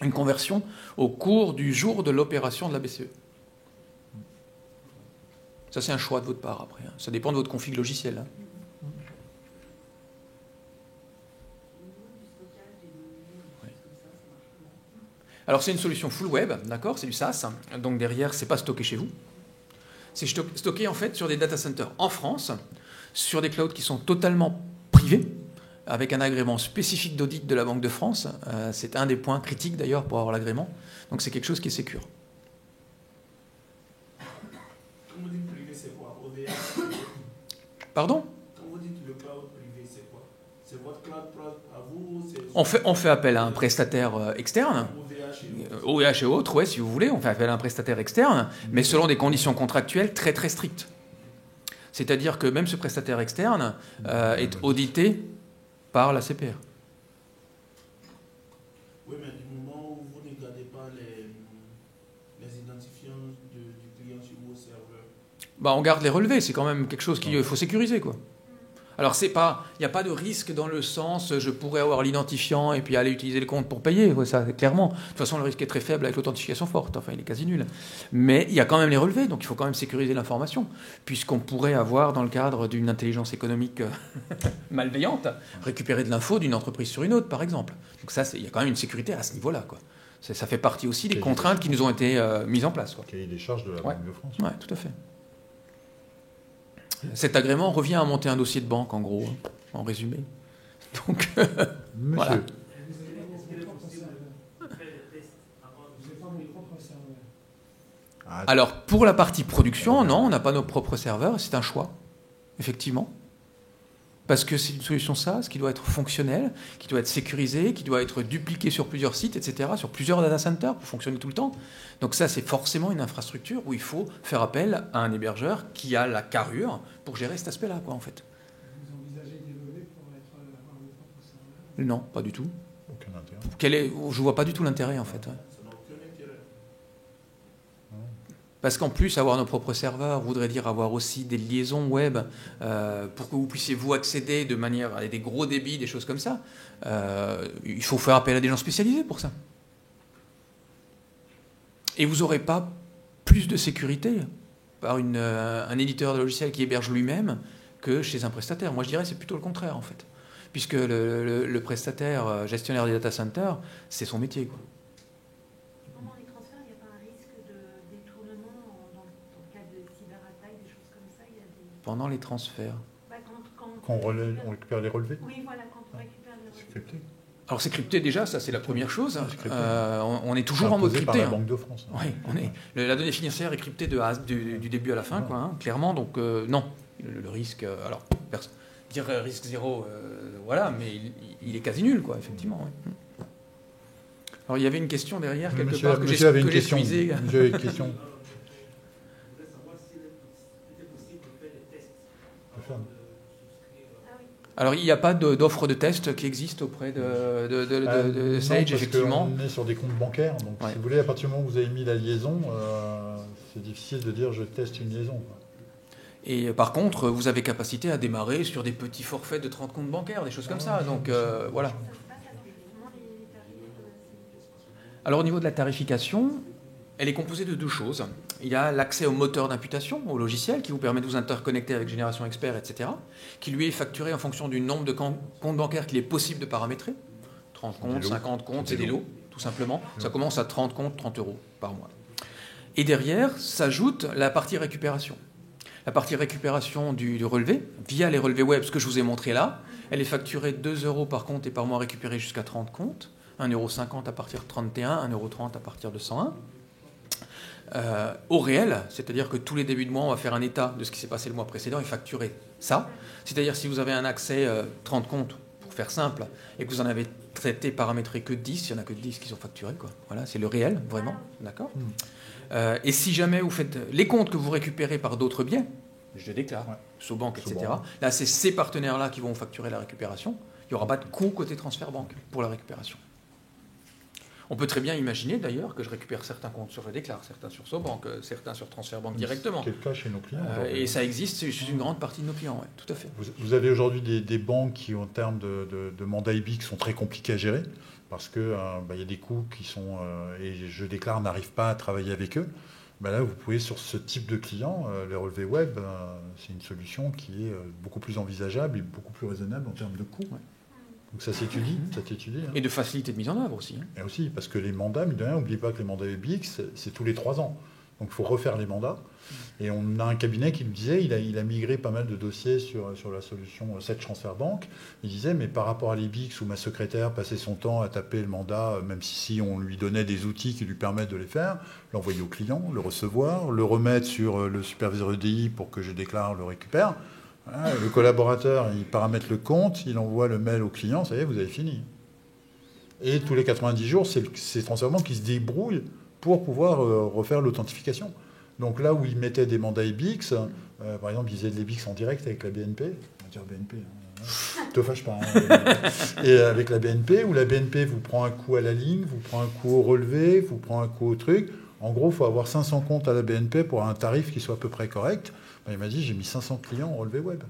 une conversion au cours du jour de l'opération de la BCE. Ça, c'est un choix de votre part après. Ça dépend de votre config logiciel. Oui. Alors, c'est une solution full web, d'accord, c'est du SaaS. Donc derrière, c'est pas stocké chez vous. C'est stocké en fait sur des data centers en France, sur des clouds qui sont totalement privés, avec un agrément spécifique d'audit de la Banque de France. C'est un des points critiques d'ailleurs pour avoir l'agrément. Donc c'est quelque chose qui est sécure. Quand vous dites privé, c'est quoi? OVH? Pardon? Quand vous dites le cloud privé, c'est quoi? C'est votre cloud à vous? On fait appel à un prestataire externe. OVH et autres, ouais, si vous voulez. On fait appel à un prestataire externe, mais selon des conditions contractuelles très très strictes. C'est-à-dire que même ce prestataire externe est audité par la CPR. Oui, mais du moment où vous ne gardez pas les identifiants du client sur vos serveurs. Bah, on garde les relevés, c'est quand même quelque chose qu'il faut sécuriser, quoi. Alors, il n'y a pas de risque dans le sens je pourrais avoir l'identifiant et puis aller utiliser le compte pour payer, ça, clairement. De toute façon, le risque est très faible avec l'authentification forte, enfin, il est quasi nul. Mais il y a quand même les relevés, donc il faut quand même sécuriser l'information, puisqu'on pourrait avoir, dans le cadre d'une intelligence économique malveillante, récupérer de l'info d'une entreprise sur une autre, par exemple. Donc ça, il y a quand même une sécurité à ce niveau-là, quoi. Ça fait partie aussi des contraintes qui nous ont été mises en place, quoi. Cahier des charges de la Banque de France. Oui, tout à fait. Cet agrément revient à monter un dossier de banque, en gros, en résumé. Donc, voilà. Alors, pour la partie production, non, on n'a pas nos propres serveurs, c'est un choix, effectivement. Parce que c'est une solution SaaS qui doit être fonctionnelle, qui doit être sécurisée, qui doit être dupliquée sur plusieurs sites, etc., sur plusieurs data centers pour fonctionner tout le temps. Donc ça, c'est forcément une infrastructure où il faut faire appel à un hébergeur qui a la carrure pour gérer cet aspect-là, quoi, en fait. Vous envisagez d'évoluer pour avoir vos propres serveurs? Non, pas du tout. Aucun intérêt. Je vois pas du tout l'intérêt, en fait. Ouais. Parce qu'en plus, avoir nos propres serveurs voudrait dire avoir aussi des liaisons web pour que vous puissiez vous accéder de manière à des gros débits, des choses comme ça. Il faut faire appel à des gens spécialisés pour ça. Et vous n'aurez pas plus de sécurité par un éditeur de logiciel qui héberge lui-même que chez un prestataire. Moi, je dirais que c'est plutôt le contraire, en fait. Puisque le prestataire gestionnaire des data centers, c'est son métier, quoi. Pendant les transferts, il n'y a pas un risque de détournement dans le cas de cyberattaque, des choses comme ça? Pendant les transferts. Bah, quand on récupère les relevés? Oui, voilà, quand on récupère les relevés. C'est crypté. Alors c'est crypté déjà, ça c'est la première chose. On est toujours en mode crypté. Par la Banque de France. Oui, la donnée financière est cryptée du début à la fin, quoi, clairement. Donc non, le risque, alors dire risque zéro, voilà, mais il est quasi nul, quoi, effectivement. Ouais. Alors il y avait une question derrière quelque part que j'ai squeezée. Monsieur avait une question. Alors, il n'y a pas d'offre de test qui existe auprès de Sage, effectivement. On est sur des comptes bancaires, donc si vous voulez, à partir du moment où vous avez mis la liaison, c'est difficile de dire je teste une liaison. Et par contre, vous avez capacité à démarrer sur des petits forfaits de 30 comptes bancaires, des choses comme ça. Donc, voilà. Alors, au niveau de la tarification, elle est composée de deux choses. Il y a l'accès au moteur d'imputation, au logiciel, qui vous permet de vous interconnecter avec Génération Expert, etc., qui lui est facturé en fonction du nombre de comptes bancaires qu'il est possible de paramétrer. 30 comptes, 50 comptes, c'est des lots, tout simplement. Ça commence à 30 comptes, 30 € par mois. Et derrière, s'ajoute la partie récupération. La partie récupération du relevé, via les relevés web, ce que je vous ai montré là, elle est facturée 2 € par compte et par mois récupéré jusqu'à 30 comptes, 1,50 € à partir de 31, 1,30 € à partir de 101. Au réel, c'est-à-dire que tous les débuts de mois, on va faire un état de ce qui s'est passé le mois précédent et facturer ça. C'est-à-dire si vous avez un accès 30 comptes pour faire simple, et que vous en avez traité, paramétré que 10, il n'y en a que 10 qui sont facturés, quoi. Voilà, c'est le réel, vraiment, d'accord. Et si jamais vous faites les comptes que vous récupérez par d'autres biais, je déclare, SoBank, etc. Là, c'est ces partenaires-là qui vont facturer la récupération. Il n'y aura pas de coût côté transfert banque pour la récupération. On peut très bien imaginer d'ailleurs que je récupère certains comptes sur Je déclare, certains sur SoBank, certains sur transfert banque directement. C'est le cas chez nos clients. Et ça existe chez une grande partie de nos clients, ouais, tout à fait. Vous avez aujourd'hui des banques qui, en termes de mandat IBIC, sont très compliquées à gérer parce qu'il y a des coûts qui sont... et Je déclare n'arrive pas à travailler avec eux. Là, vous pouvez, sur ce type de clients, les relevés web, c'est une solution qui est beaucoup plus envisageable et beaucoup plus raisonnable en termes de coûts. Ouais. Donc ça s'étudie. Hein. Et de facilité de mise en œuvre aussi. Hein. Et aussi, parce que les mandats, n'oubliez pas que les mandats UBIC, c'est tous les 3 ans. Donc il faut refaire les mandats. Et on a un cabinet qui nous disait, il a migré pas mal de dossiers sur la solution 7 Transfert Banque. Il disait, mais par rapport à l'IBIX où ma secrétaire passait son temps à taper le mandat, même si on lui donnait des outils qui lui permettent de les faire, l'envoyer au client, le recevoir, le remettre sur le superviseur EDI pour que je déclare, le récupère. Voilà, le collaborateur, il paramètre le compte, il envoie le mail au client, ça y est, vous avez fini. Et tous les 90 jours, c'est Transfert Banque qui se débrouille pour pouvoir refaire l'authentification. Donc là où ils mettaient des mandats IBIX, par exemple, ils faisaient de l'IBIX en direct avec la BNP, on va dire BNP, ne te fâche pas, et avec la BNP, où la BNP vous prend un coup à la ligne, vous prend un coup au relevé, vous prend un coup au truc. En gros, il faut avoir 500 comptes à la BNP pour un tarif qui soit à peu près correct. Il m'a dit, j'ai mis 500 clients en relevé web.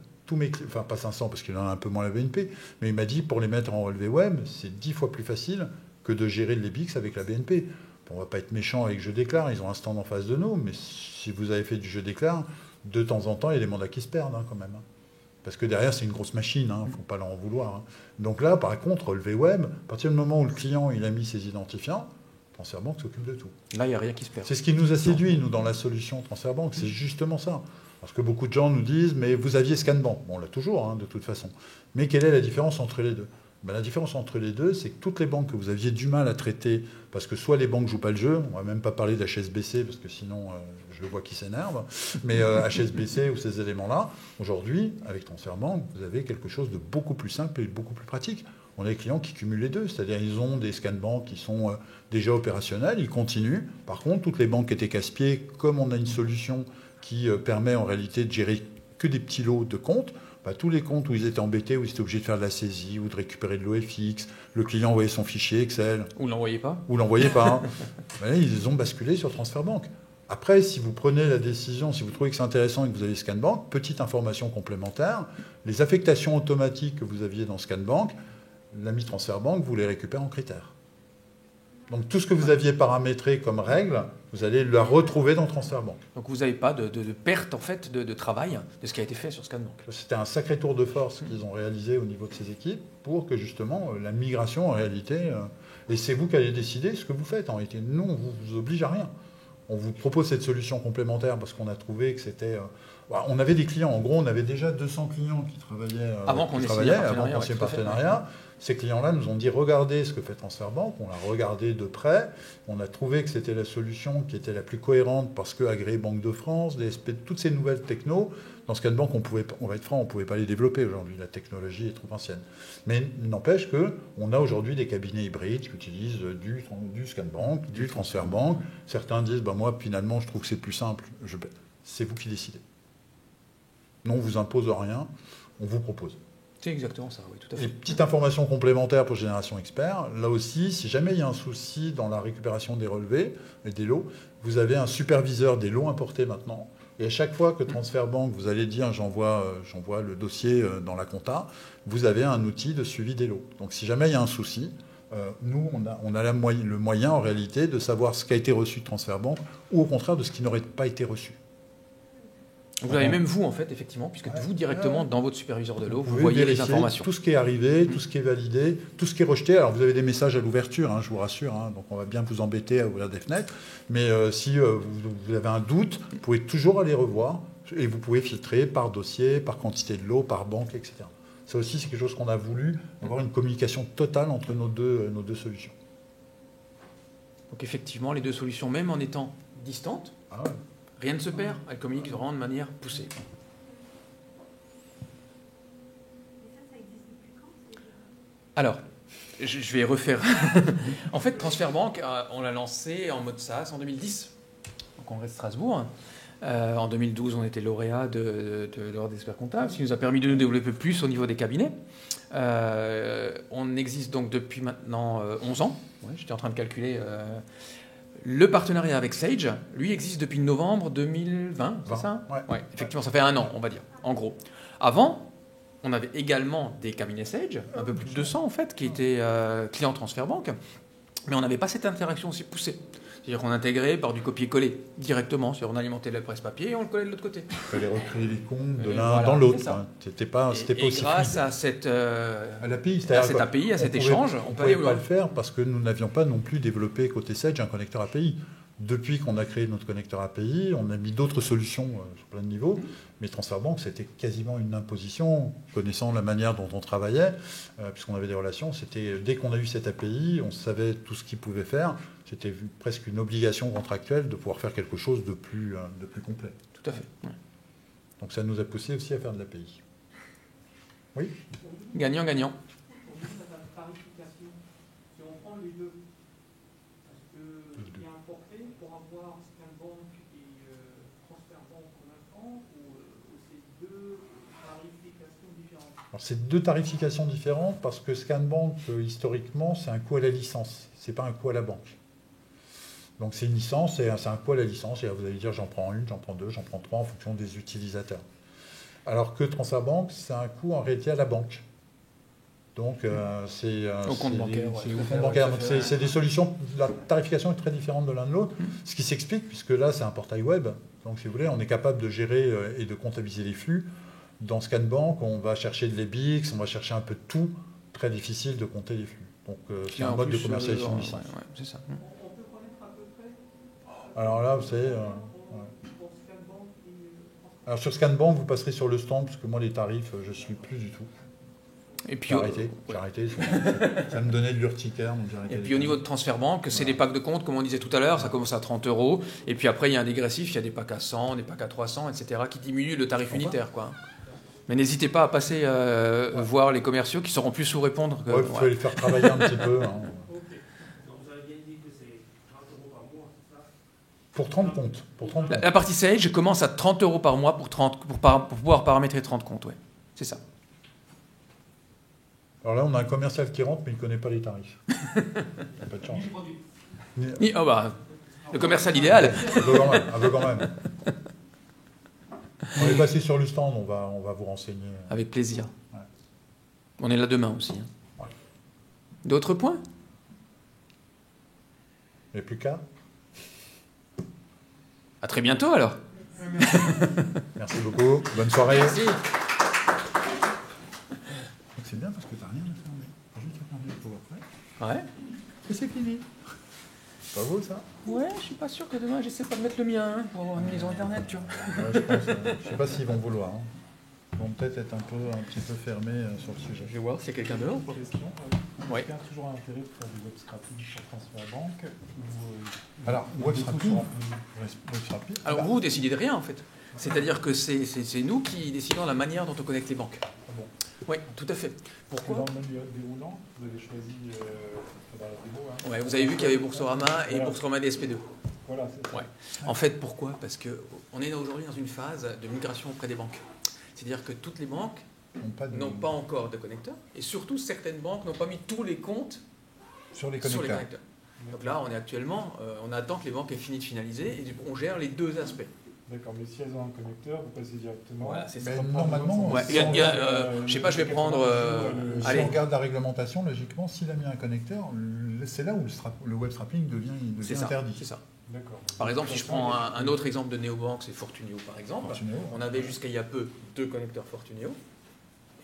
Enfin, pas 500 parce qu'il en a un peu moins la BNP, mais il m'a dit, pour les mettre en relevé web, c'est 10 fois plus facile que de gérer le l'IBIX avec la BNP. On ne va pas être méchant avec Je déclare, ils ont un stand en face de nous, mais si vous avez fait du Je déclare, de temps en temps, il y a des mandats qui se perdent quand même. Parce que derrière, c'est une grosse machine, il ne faut pas leur en vouloir. Donc là, par contre, relevé web, à partir du moment où le client il a mis ses identifiants, Transfert Banque s'occupe de tout. Là, il n'y a rien qui se perd. C'est ce qui nous a séduit, nous, dans la solution Transfert Banque, c'est justement ça. Parce que beaucoup de gens nous disent, mais vous aviez ScanBank. Bon, on l'a toujours, de toute façon. Mais quelle est la différence entre les deux ? La différence entre les deux, c'est que toutes les banques que vous aviez du mal à traiter, parce que soit les banques ne jouent pas le jeu, on ne va même pas parler d'HSBC, parce que sinon, je le vois qui s'énerve, mais HSBC ou ces éléments-là, aujourd'hui, avec Transfert Banque, vous avez quelque chose de beaucoup plus simple et beaucoup plus pratique. On a des clients qui cumulent les deux, c'est-à-dire ils ont des ScanBank qui sont déjà opérationnels, ils continuent. Par contre, toutes les banques étaient casse-pieds, comme on a une solution qui permet en réalité de gérer que des petits lots de comptes, tous les comptes où ils étaient embêtés, où ils étaient obligés de faire de la saisie ou de récupérer de l'OFX, le client envoyait son fichier Excel. Ou l'envoyait pas. Ils ont basculé sur Transfert Banque. Après, si vous prenez la décision, si vous trouvez que c'est intéressant et que vous avez ScanBank, petite information complémentaire, les affectations automatiques que vous aviez dans ScanBank, l'ami Transfert Banque vous les récupère en critères. Donc tout ce que vous aviez paramétré comme règle, vous allez la retrouver dans Transfert Banque. Donc vous n'avez pas de perte en fait de travail de ce qui a été fait sur ScanBank. C'était un sacré tour de force qu'ils ont réalisé au niveau de ces équipes pour que justement la migration en réalité, et c'est vous qui allez décider ce que vous faites en réalité. Nous, on ne vous oblige à rien. On vous propose cette solution complémentaire parce qu'on a trouvé que c'était... on avait des clients, en gros on avait déjà 200 clients qui travaillaient avant qu'on ait partenariat. Ces clients-là nous ont dit, regardez ce que fait Transfert Banque, on l'a regardé de près, on a trouvé que c'était la solution qui était la plus cohérente parce que agréé Banque de France, DSP, toutes ces nouvelles technos, dans ScanBank, on va être franc, on ne pouvait pas les développer aujourd'hui, la technologie est trop ancienne. Mais n'empêche qu'on a aujourd'hui des cabinets hybrides qui utilisent du ScanBank, du Transfert Banque. Certains disent, moi finalement je trouve que c'est plus simple, c'est vous qui décidez. Non, on ne vous impose rien, on vous propose. C'est exactement ça, oui, tout à fait. Et petite information complémentaire pour Génération Expert, là aussi, si jamais il y a un souci dans la récupération des relevés et des lots, vous avez un superviseur des lots importés maintenant. Et à chaque fois que Transfert Banque, vous allez dire j'envoie le dossier dans la compta, vous avez un outil de suivi des lots. Donc si jamais il y a un souci, nous, on a le moyen en réalité de savoir ce qui a été reçu de Transfert Banque ou au contraire de ce qui n'aurait pas été reçu. Vous avez même vous, en fait, effectivement, puisque vous, directement, dans votre superviseur de l'eau, vous voyez les informations. Tout ce qui est arrivé, tout ce qui est validé, tout ce qui est rejeté. Alors, vous avez des messages à l'ouverture, je vous rassure, donc on va bien vous embêter à ouvrir des fenêtres. Mais si vous avez un doute, vous pouvez toujours aller revoir et vous pouvez filtrer par dossier, par quantité de l'eau, par banque, etc. Ça aussi, c'est quelque chose qu'on a voulu, avoir une communication totale entre nos deux solutions. Donc, effectivement, les deux solutions, même en étant distantes, rien ne se perd, elles communiquent vraiment de manière poussée. Alors, je vais refaire. En fait, Transfert Banque, on l'a lancé en mode SaaS en 2010, au Congrès de Strasbourg. En 2012, on était lauréat de l'Ordre des experts comptables, ce qui nous a permis de nous développer plus au niveau des cabinets. On existe donc depuis maintenant 11 ans. Ouais, j'étais en train de calculer. Le partenariat avec Sage, lui, existe depuis novembre 2020, c'est ça ? Ouais, effectivement, ça fait 1 an, on va dire, en gros. Avant, on avait également des cabinets Sage, un peu plus de 200 en fait, qui étaient clients Transfert Banque, mais on n'avait pas cette interaction aussi poussée. C'est-à-dire qu'on intégrait par du copier-coller directement. C'est-à-dire on alimentait le presse-papier et on le collait de l'autre côté. Il fallait recréer les comptes de l'un dans l'autre. C'était pas aussi grâce à cette API, à cet échange, on ne pouvait pas le faire parce que nous n'avions pas non plus développé côté Sage un connecteur API. Depuis qu'on a créé notre connecteur API, on a mis d'autres solutions sur plein de niveaux. Mais Transfert Banque, c'était quasiment une imposition, connaissant la manière dont on travaillait, puisqu'on avait des relations. C'était dès qu'on a eu cette API, on savait tout ce qu'il pouvait faire. C'était presque une obligation contractuelle de pouvoir faire quelque chose de plus complet. Tout à fait. Ouais. Donc ça nous a poussé aussi à faire de l'API. Oui ? Gagnant-gagnant. Si on prend les deux, parce qu'il y a un forfait pour avoir Scan Bank et Transfert Banque en même temps, ou c'est deux tarifications différentes ? Alors c'est deux tarifications différentes parce que Scan Bank, historiquement, c'est un coût à la licence, c'est pas un coût à la banque. Donc c'est une licence et c'est un coût à la licence. Et vous allez dire j'en prends une, j'en prends deux, j'en prends trois en fonction des utilisateurs. Alors que Transfert Banque, c'est un coût en réalité à la banque. Donc c'est au compte bancaire. C'est au compte bancaire. Donc c'est des solutions. La tarification est très différente de l'un de l'autre. Ce qui s'explique puisque là c'est un portail web. Donc si vous voulez, on est capable de gérer et de comptabiliser les flux. Dans Scan Bank, on va chercher de l'EBIX, on va chercher un peu de tout. Très difficile de compter les flux. Donc c'est un mode de commercialisation ici. Ouais, c'est ça. Alors là, vous savez... Alors sur Scan Bank, vous passerez sur le stand, parce que moi, les tarifs, je ne suis plus du tout. Et puis, j'ai arrêté. Ça me donnait de l'urticaire. Et puis au niveau de Transfert Banque, c'est des packs de compte, comme on disait tout à l'heure, ça commence à 30 €. Et puis après, il y a un dégressif, il y a des packs à 100, des packs à 300, etc., qui diminuent le tarif unitaire, quoi. Mais n'hésitez pas à passer voir les commerciaux qui sauront plus vous répondre. Il faut les faire travailler un petit peu. Hein. Pour 30 comptes. La partie Sage commence à 30 € par mois pour pouvoir paramétrer 30 comptes. Ouais. C'est ça. Alors là, on a un commercial qui rentre, mais il ne connaît pas les tarifs. Il n'y a pas de chance. Le commercial idéal. Un peu quand même. On est passé sur le stand, on va vous renseigner. Avec plaisir. Ouais. On est là demain aussi. Hein. Ouais. D'autres points ? Il n'y a plus qu'à. À très bientôt alors. Merci beaucoup. Bonne soirée. Merci. C'est bien parce que tu n'as rien à faire. Faut juste regarder le PowerPoint. Ouais. Et c'est fini. C'est pas beau ça ? Ouais, je suis pas sûr que demain j'essaie pas de mettre le mien pour avoir une maison internet, tu vois. Ouais, je sais pas s'ils vont vouloir. Hein. Ils vont peut-être être un petit peu fermés sur le sujet. Je vais voir s'il y a quelqu'un d'autre. Est-ce qu'il y a toujours un intérêt de faire du web scrapping sur Transfert Banque Alors, web scrapping. Alors vous décidez de rien en fait. C'est-à-dire que c'est nous qui décidons la manière dont on connecte les banques. Ah bon. Oui, tout à fait. Pourquoi ? Dans le même déroulant, vous avez choisi dans la démo. Hein, ouais, vous avez vu qu'il y avait Boursorama et Boursorama DSP2. Voilà, c'est ça. Ouais. En fait, pourquoi ? Parce qu'on est aujourd'hui dans une phase de migration auprès des banques. C'est-à-dire que toutes les banques n'ont pas encore de connecteurs et surtout certaines banques n'ont pas mis tous les comptes sur les connecteurs. Donc là, on est actuellement, on attend que les banques aient fini de finaliser et on gère les deux aspects. D'accord, mais si elles ont un connecteur, vous passez directement. Voilà, c'est ça. Mais normalement, ouais, je sais pas, je vais prendre. Si on regarde la réglementation, logiquement, s'il a mis un connecteur, c'est là où le web scrapping devient interdit. C'est ça. D'accord. Par exemple, si je prends un autre exemple de néobanque, c'est Fortuneo par exemple. On avait jusqu'à il y a peu 2 connecteurs Fortuneo.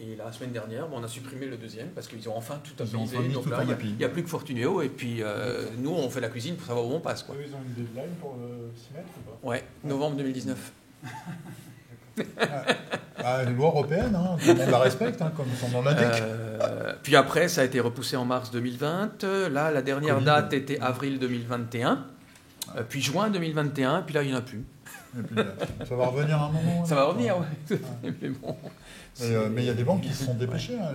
Et la semaine dernière, on a supprimé le deuxième parce qu'ils ont enfin tout optimisé. Donc là, il n'y a plus que Fortuneo. Et puis nous, on fait la cuisine pour savoir où on passe. Quoi. Ils ont une deadline pour s'y mettre ou pas ? Ouais, novembre 2019. Les lois européennes, hein, tout le monde la respecte, hein, comme son nom l'indique. Puis après, ça a été repoussé en mars 2020. Là, la dernière date était avril 2021. Puis juin 2021. Puis là, il n'y en a plus. Ça va revenir un moment. Ça va revenir, ouais. Mais bon. Mais il y a des banques qui se sont dépêchées. Hein,